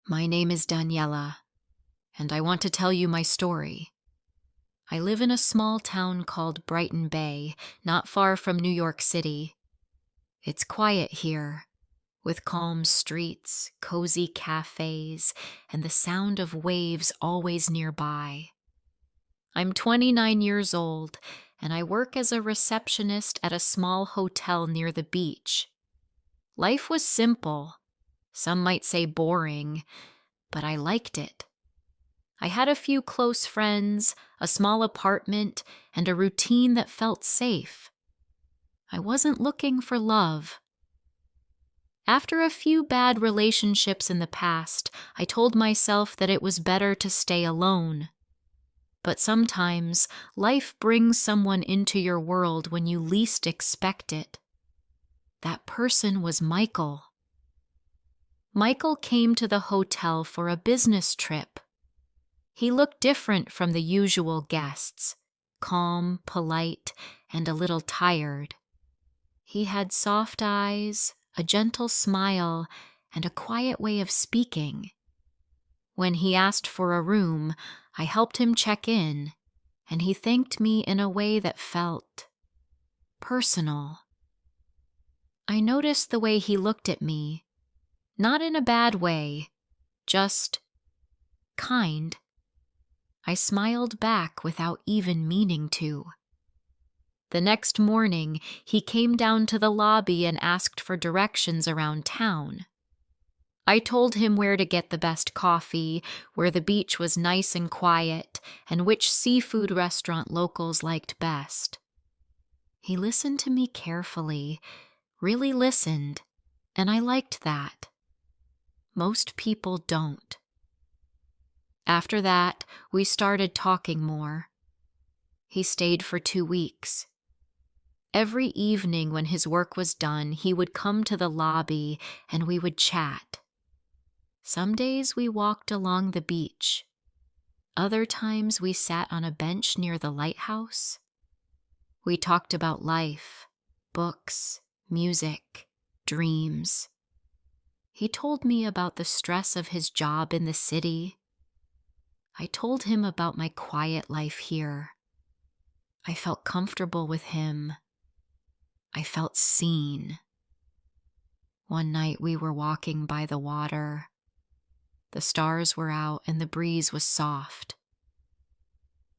My name is Daniela, and I want to tell you my story. I live in a small town called Brighton Bay, not far from New York City. It's quiet here, with calm streets, cozy cafes, and the sound of waves always nearby. I'm 29 years old, and I work as a receptionist at a small hotel near the beach. Life was simple. Some might say boring, but I liked it. I had a few close friends, a small apartment, and a routine that felt safe. I wasn't looking for love. After a few bad relationships in the past, I told myself that it was better to stay alone. But sometimes life brings someone into your world when you least expect it. That person was Michael. Michael came to the hotel for a business trip. He looked different from the usual guests, calm, polite, and a little tired. He had soft eyes, a gentle smile, and a quiet way of speaking. When he asked for a room, I helped him check in, and he thanked me in a way that felt personal. I noticed the way he looked at me, not in a bad way, just kind. I smiled back without even meaning to. The next morning, he came down to the lobby and asked for directions around town. I told him where to get the best coffee, where the beach was nice and quiet, and which seafood restaurant locals liked best. He listened to me carefully, really listened, and I liked that. Most people don't. After that, we started talking more. He stayed for 2 weeks. Every evening when his work was done, he would come to the lobby and we would chat. Some days we walked along the beach. Other times we sat on a bench near the lighthouse. We talked about life, books, music, dreams. He told me about the stress of his job in the city. I told him about my quiet life here. I felt comfortable with him. I felt seen. One night we were walking by the water. The stars were out and the breeze was soft.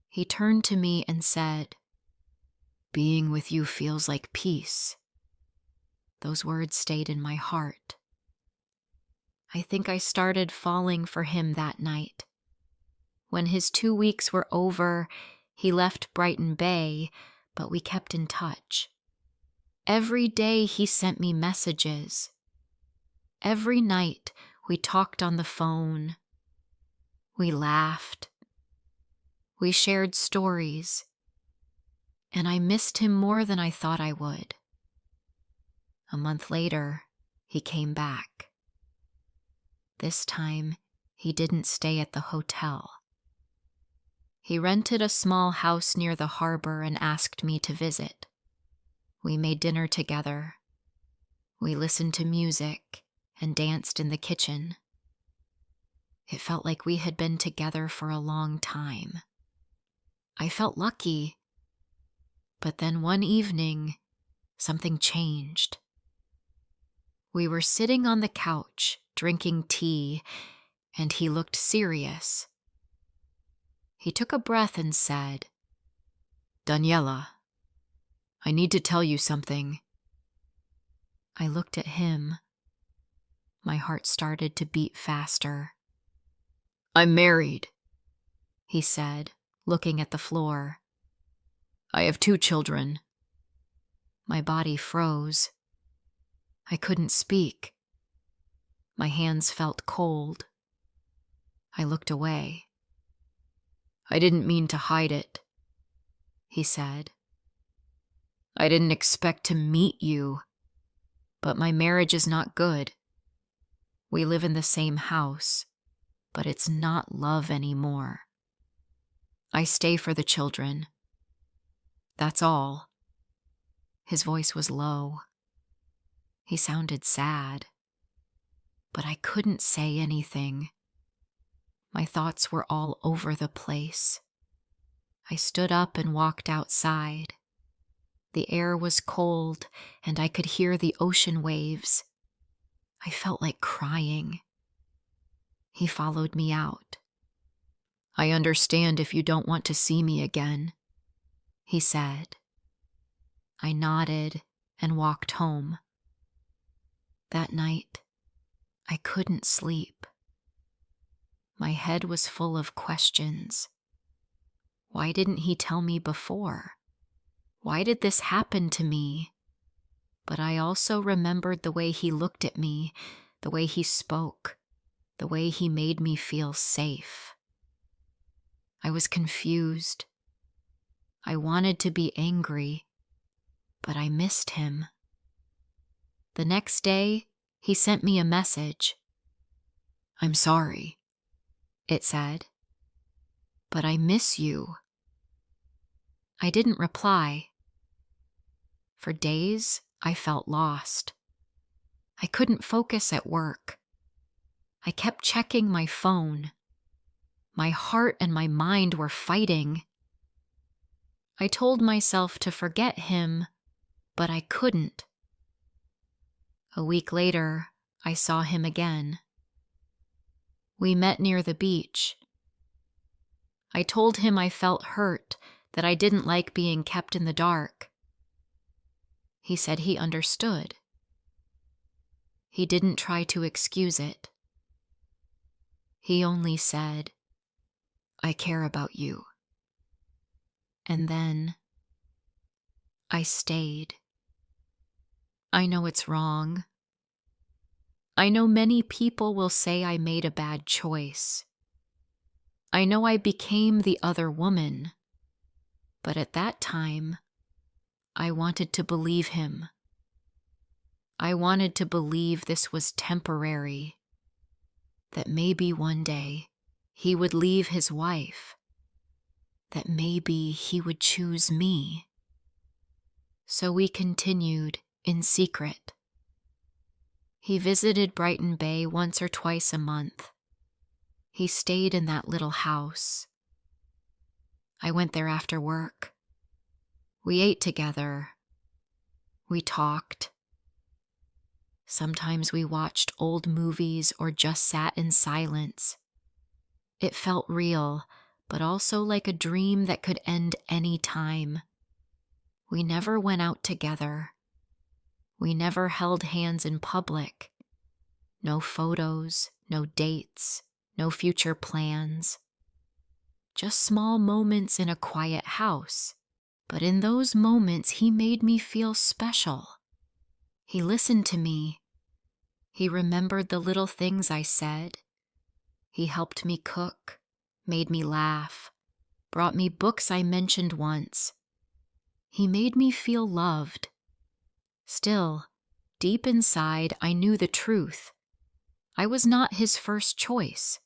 He turned to me and said, "Being with you feels like peace." Those words stayed in my heart. I think I started falling for him that night. When his 2 weeks were over, he left Brighton Bay, but we kept in touch. Every day he sent me messages. Every night we talked on the phone. We laughed. We shared stories. And I missed him more than I thought I would. A month later, he came back. This time, he didn't stay at the hotel. He rented a small house near the harbor and asked me to visit. We made dinner together. We listened to music and danced in the kitchen. It felt like we had been together for a long time. I felt lucky. But then one evening, something changed. We were sitting on the couch, drinking tea, and he looked serious. He took a breath and said, "Daniela, I need to tell you something." I looked at him. My heart started to beat faster. "I'm married," he said, looking at the floor. "I have 2 children." My body froze. I couldn't speak. My hands felt cold. I looked away. "I didn't mean to hide it," he said. "I didn't expect to meet you, but my marriage is not good. We live in the same house, but it's not love anymore. I stay for the children. That's all." His voice was low. He sounded sad. but I couldn't say anything. My thoughts were all over the place. I stood up and walked outside. The air was cold, and I could hear the ocean waves. I felt like crying. He followed me out. "I understand if you don't want to see me again," he said. I nodded and walked home. That night, I couldn't sleep. My head was full of questions. Why didn't he tell me before? Why did this happen to me? But I also remembered the way he looked at me, the way he spoke, the way he made me feel safe. I was confused. I wanted to be angry, but I missed him. The next day, he sent me a message. "I'm sorry," it said, "but I miss you." I didn't reply. For days, I felt lost. I couldn't focus at work. I kept checking my phone. My heart and my mind were fighting. I told myself to forget him, but I couldn't. A week later, I saw him again. We met near the beach. I told him I felt hurt, that I didn't like being kept in the dark. He said he understood. He didn't try to excuse it. He only said, "I care about you." And then I stayed. I know it's wrong. I know many people will say I made a bad choice. I know I became the other woman. But at that time, I wanted to believe him. I wanted to believe this was temporary, that maybe one day he would leave his wife, that maybe he would choose me. So we continued in secret. He visited Brighton Bay once or twice a month. He stayed in that little house. I went there after work. We ate together. We talked. Sometimes we watched old movies or just sat in silence. It felt real, but also like a dream that could end any time. We never went out together. We never held hands in public. No photos, no dates, no future plans. Just small moments in a quiet house. But in those moments, he made me feel special. He listened to me. He remembered the little things I said. He helped me cook, made me laugh, brought me books I mentioned once. He made me feel loved. Still, deep inside, I knew the truth. I was not his first choice.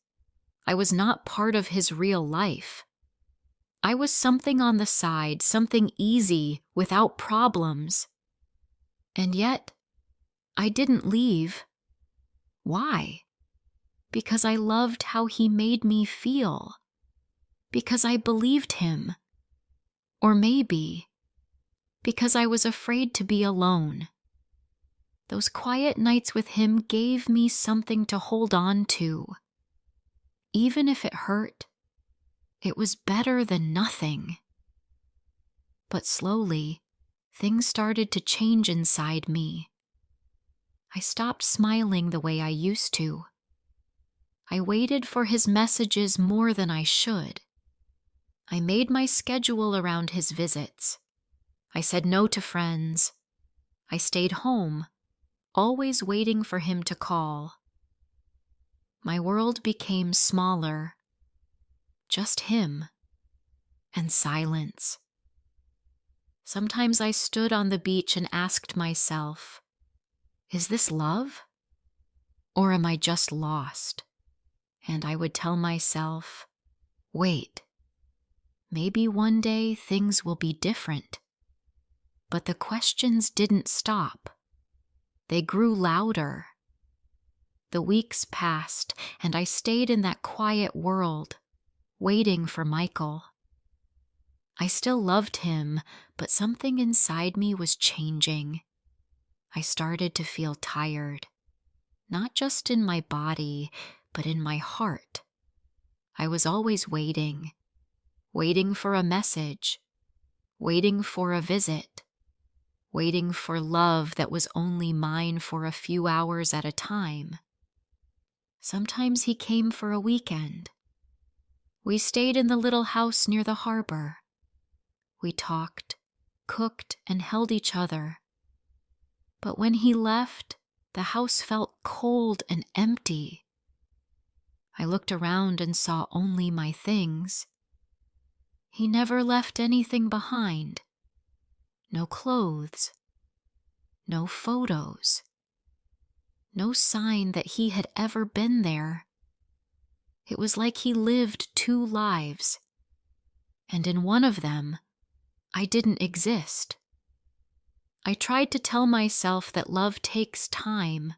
I was not part of his real life. I was something on the side, something easy, without problems. And yet, I didn't leave. Why? Because I loved how he made me feel. Because I believed him. Or maybe, because I was afraid to be alone. Those quiet nights with him gave me something to hold on to. Even if it hurt, it was better than nothing. But slowly, things started to change inside me. I stopped smiling the way I used to. I waited for his messages more than I should. I made my schedule around his visits. I said no to friends. I stayed home, always waiting for him to call. My world became smaller. Just him and silence. Sometimes I stood on the beach and asked myself, is this love? Or am I just lost? And I would tell myself, wait, maybe one day things will be different. But the questions didn't stop. They grew louder. The weeks passed, and I stayed in that quiet world, waiting for Michael. I still loved him, but something inside me was changing. I started to feel tired, not just in my body, but in my heart. I was always waiting for a message, waiting for a visit, waiting for love that was only mine for a few hours at a time. Sometimes he came for a weekend. We stayed in the little house near the harbor. We talked, cooked, and held each other. But when he left, the house felt cold and empty. I looked around and saw only my things. He never left anything behind. No clothes, no photos, no sign that he had ever been there. It was like he lived two lives, and in one of them, I didn't exist. I tried to tell myself that love takes time.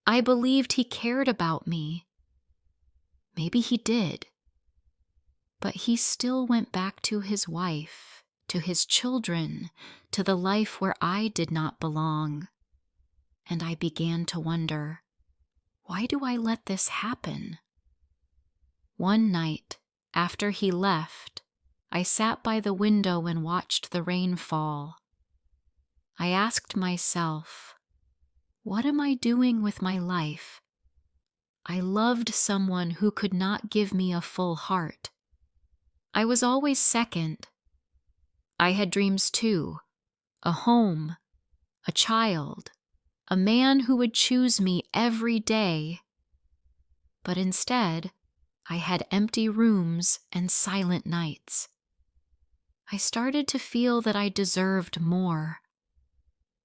I believed he cared about me. Maybe he did. But he still went back to his wife, to his children, to the life where I did not belong. And I began to wonder, why do I let this happen? One night, after he left, I sat by the window and watched the rain fall. I asked myself, what am I doing with my life? I loved someone who could not give me a full heart. I was always second. I had dreams too, a home, a child, a man who would choose me every day. But instead, I had empty rooms and silent nights. I started to feel that I deserved more,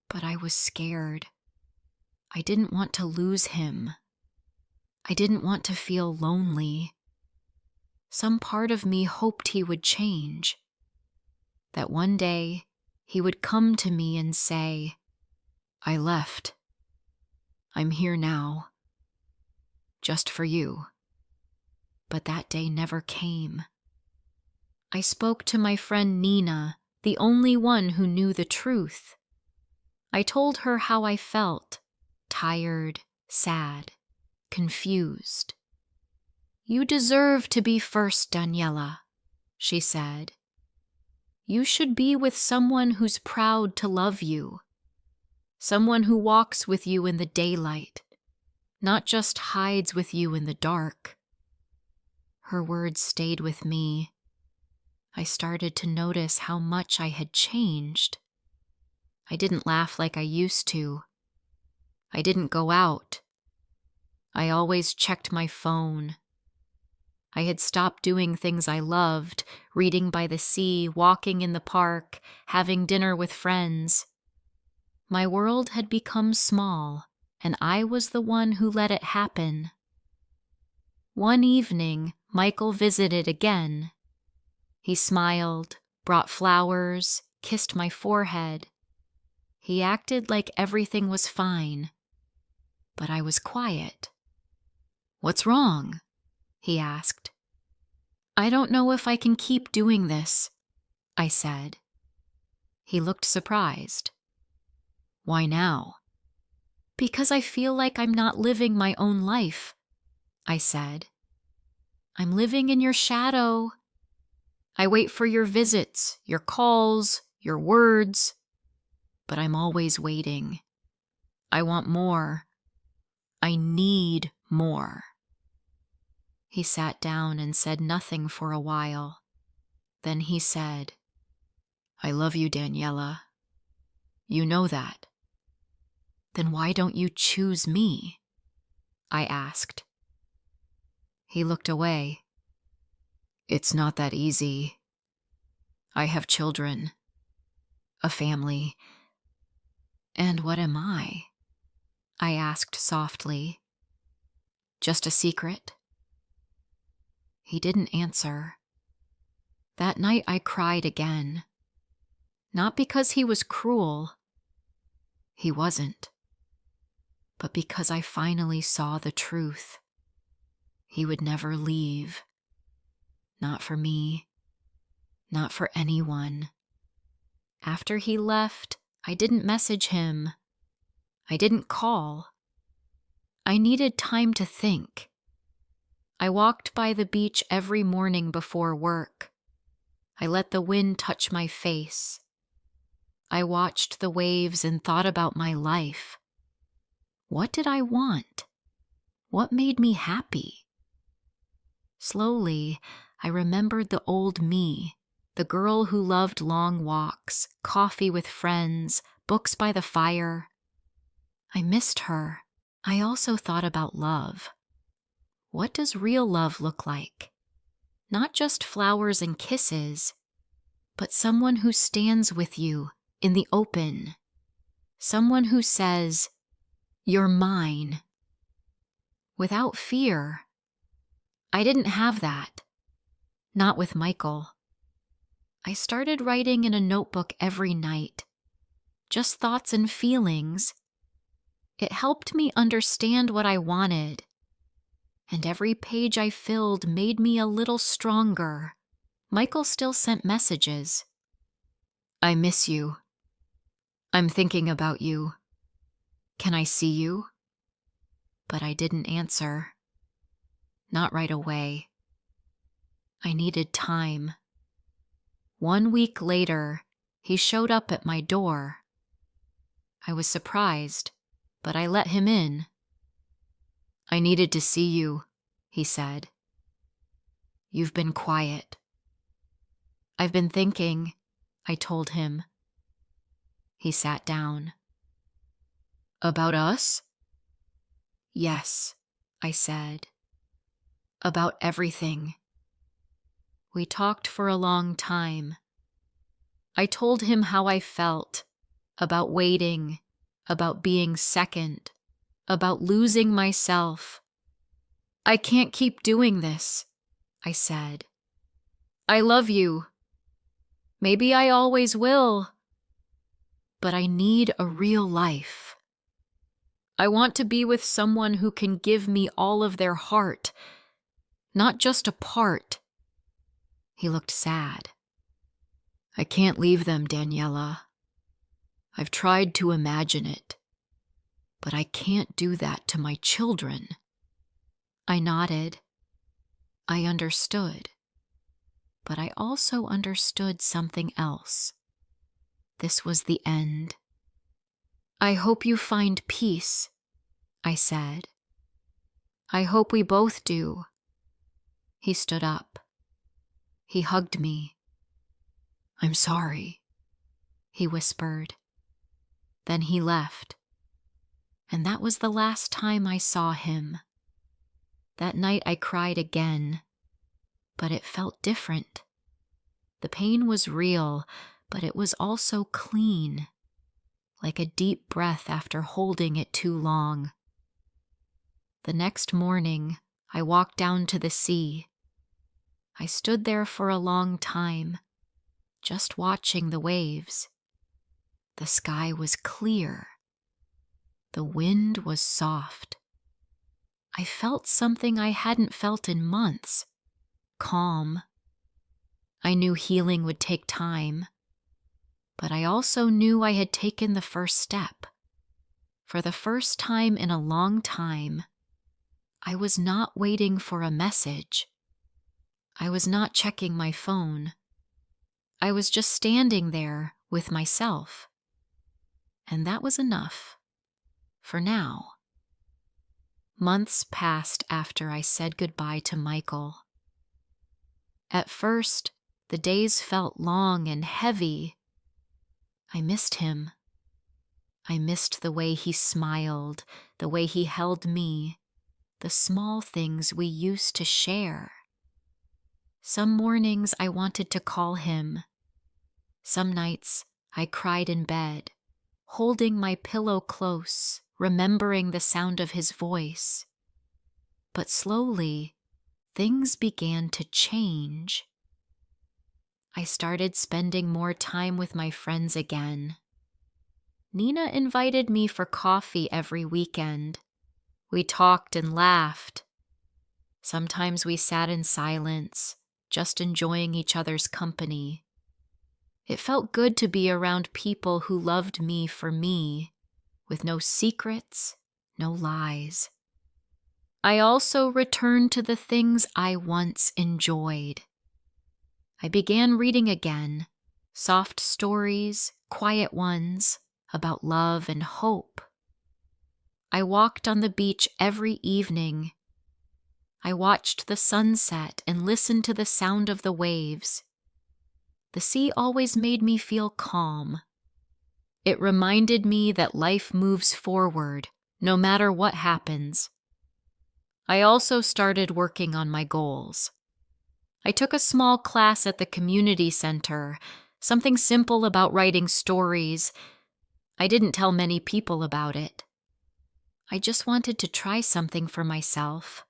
but I was scared. I didn't want to lose him. I didn't want to feel lonely. Some part of me hoped he would change, that one day he would come to me and say, I left. I'm here now, just for you. But that day never came. I spoke to my friend Nina, the only one who knew the truth. I told her how I felt, tired, sad, confused. You deserve to be first, Daniela, she said. You should be with someone who's proud to love you, someone who walks with you in the daylight, not just hides with you in the dark. Her words stayed with me. I started to notice how much I had changed. I didn't laugh like I used to. I didn't go out. I always checked my phone. I had stopped doing things I loved, reading by the sea, walking in the park, having dinner with friends. My world had become small, and I was the one who let it happen. One evening, Michael visited again. He smiled, brought flowers, kissed my forehead. He acted like everything was fine, but I was quiet. What's wrong? He asked. I don't know if I can keep doing this, I said. He looked surprised. Why now? Because I feel like I'm not living my own life, I said. I'm living in your shadow. I wait for your visits, your calls, your words, but I'm always waiting. I want more. I need more. He sat down and said nothing for a while. Then he said, I love you, Daniela. You know that. Then why don't you choose me? I asked. He looked away. It's not that easy. I have children, a family. And what am I? I asked softly. Just a secret? He didn't answer. That night I cried again. Not because he was cruel. He wasn't. but because I finally saw the truth. He would never leave. Not for me. Not for anyone. After he left, I didn't message him. I didn't call. I needed time to think. I walked by the beach every morning before work. I let the wind touch my face. I watched the waves and thought about my life. What did I want? What made me happy? Slowly, I remembered the old me, the girl who loved long walks, coffee with friends, books by the fire. I missed her. I also thought about love. What does real love look like? Not just flowers and kisses, but someone who stands with you in the open. Someone who says, "You're mine," without fear. I didn't have that. Not with Michael. I started writing in a notebook every night. Just thoughts and feelings. It helped me understand what I wanted. And every page I filled made me a little stronger. Michael still sent messages. "I miss you. I'm thinking about you. Can I see you?" But I didn't answer. Not right away. I needed time. 1 week later, he showed up at my door. I was surprised, but I let him in. "I needed to see you," he said. "You've been quiet." "I've been thinking," I told him. He sat down. "About us?" "Yes," I said. "About everything." We talked for a long time. I told him how I felt, about waiting, about being second, about losing myself. "I can't keep doing this," I said. "I love you. Maybe I always will. But I need a real life. I want to be with someone who can give me all of their heart, not just a part." He looked sad. "I can't leave them, Daniela. I've tried to imagine it, but I can't do that to my children." I nodded. I understood. But I also understood something else. This was the end. "I hope you find peace," I said. "I hope we both do." He stood up. He hugged me. "I'm sorry," he whispered. Then he left. And that was the last time I saw him. That night I cried again, but it felt different. The pain was real, but it was also clean, like a deep breath after holding it too long. The next morning, I walked down to the sea. I stood there for a long time, just watching the waves. The sky was clear. The wind was soft. I felt something I hadn't felt in months. Calm. I knew healing would take time, but I also knew I had taken the first step. For the first time in a long time, I was not waiting for a message. I was not checking my phone. I was just standing there with myself. And that was enough. For now. Months passed after I said goodbye to Michael. At first, the days felt long and heavy. I missed him. I missed the way he smiled, the way he held me, the small things we used to share. Some mornings I wanted to call him. Some nights I cried in bed, holding my pillow close, remembering the sound of his voice. But slowly, things began to change. I started spending more time with my friends again. Nina invited me for coffee every weekend. We talked and laughed. Sometimes we sat in silence, just enjoying each other's company. It felt good to be around people who loved me for me, with no secrets, no lies. I also returned to the things I once enjoyed. I began reading again, soft stories, quiet ones, about love and hope. I walked on the beach every evening. I watched the sunset and listened to the sound of the waves. The sea always made me feel calm. It reminded me that life moves forward, no matter what happens. I also started working on my goals. I took a small class at the community center, something simple about writing stories. I didn't tell many people about it. I just wanted to try something for myself.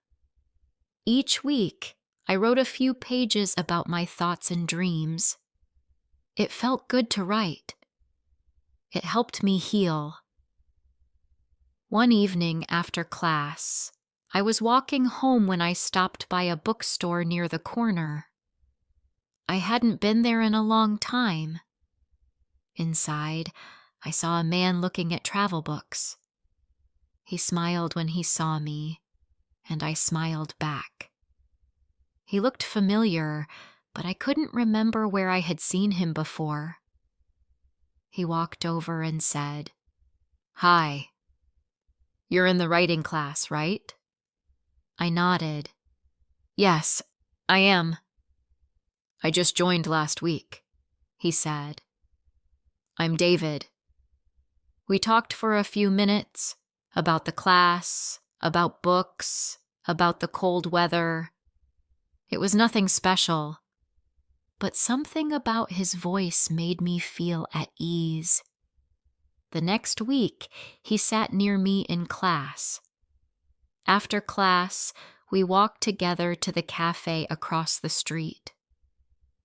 Each week, I wrote a few pages about my thoughts and dreams. It felt good to write. It helped me heal. One evening after class, I was walking home when I stopped by a bookstore near the corner. I hadn't been there in a long time. Inside, I saw a man looking at travel books. He smiled when he saw me, and I smiled back. He looked familiar, but I couldn't remember where I had seen him before. He walked over and said, "Hi. You're in the writing class, right?" I nodded. "Yes, I am." "I just joined last week," he said. "I'm David." We talked for a few minutes about the class, about books, about the cold weather. It was nothing special, but something about his voice made me feel at ease. The next week, he sat near me in class. After class, we walked together to the cafe across the street.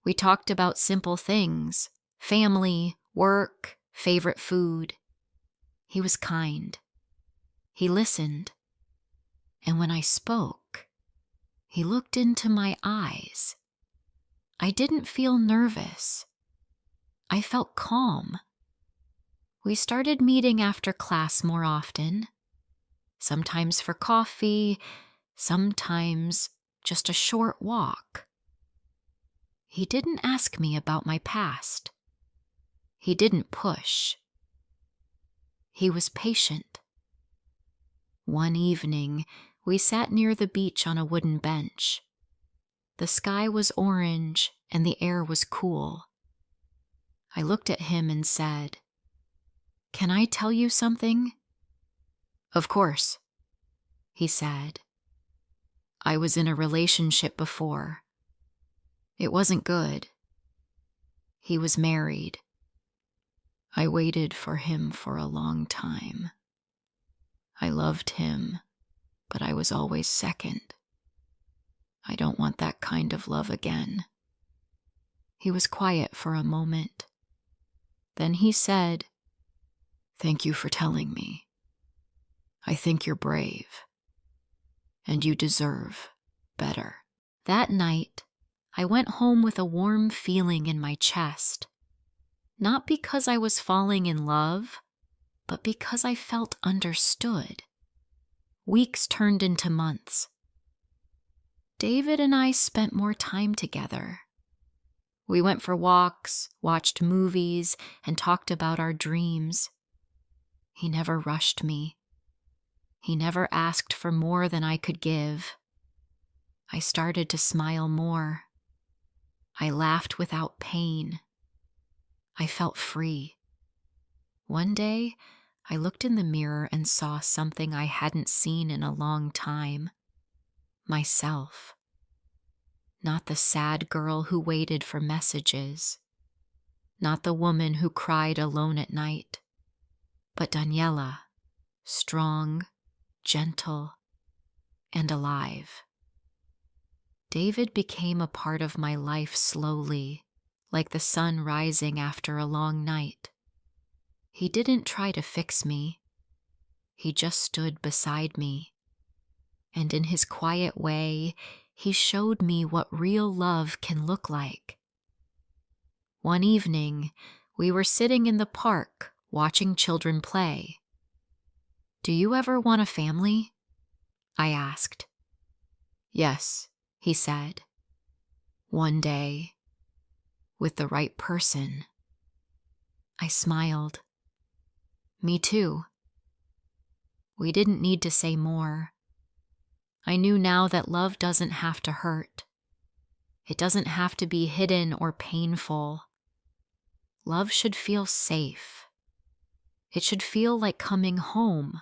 We talked about simple things, family, work, favorite food. He was kind. He listened. And when I spoke, he looked into my eyes. I didn't feel nervous. I felt calm. We started meeting after class more often, sometimes for coffee, sometimes just a short walk. He didn't ask me about my past. He didn't push. He was patient. One evening, we sat near the beach on a wooden bench. The sky was orange and the air was cool. I looked at him and said, "Can I tell you something?" "Of course," he said. "I was in a relationship before. It wasn't good. He was married. I waited for him for a long time. I loved him, but I was always second. I don't want that kind of love again." He was quiet for a moment. Then he said, "Thank you for telling me. I think you're brave, and you deserve better." That night, I went home with a warm feeling in my chest. Not because I was falling in love, but because I felt understood. Weeks turned into months. David and I spent more time together. We went for walks, watched movies, and talked about our dreams. He never rushed me. He never asked for more than I could give. I started to smile more. I laughed without pain. I felt free. One day, I looked in the mirror and saw something I hadn't seen in a long time. Myself. Not the sad girl who waited for messages. Not the woman who cried alone at night. But Daniela, strong, gentle, and alive. David became a part of my life slowly, like the sun rising after a long night. He didn't try to fix me. He just stood beside me. And in his quiet way, he showed me what real love can look like. One evening, we were sitting in the park watching children play. "Do you ever want a family?" I asked. "Yes," he said. "One day, with the right person." I smiled. "Me too." We didn't need to say more. I knew now that love doesn't have to hurt. It doesn't have to be hidden or painful. Love should feel safe. It should feel like coming home.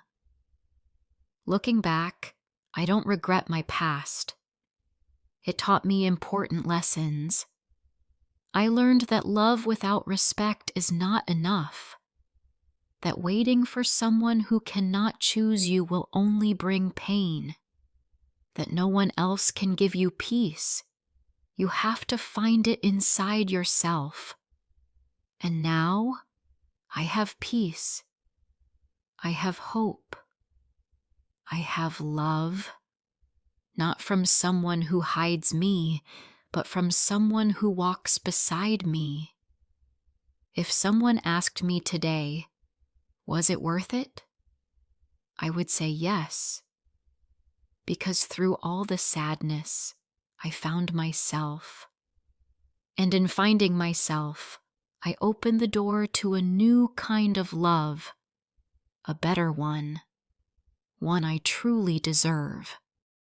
Looking back, I don't regret my past. It taught me important lessons. I learned that love without respect is not enough. That waiting for someone who cannot choose you will only bring pain. That no one else can give you peace. You have to find it inside yourself. And now, I have peace. I have hope. I have love. Not from someone who hides me, but from someone who walks beside me. If someone asked me today, was it worth it? I would say yes. Because through all the sadness, I found myself. And in finding myself, I opened the door to a new kind of love, a better one I truly deserve.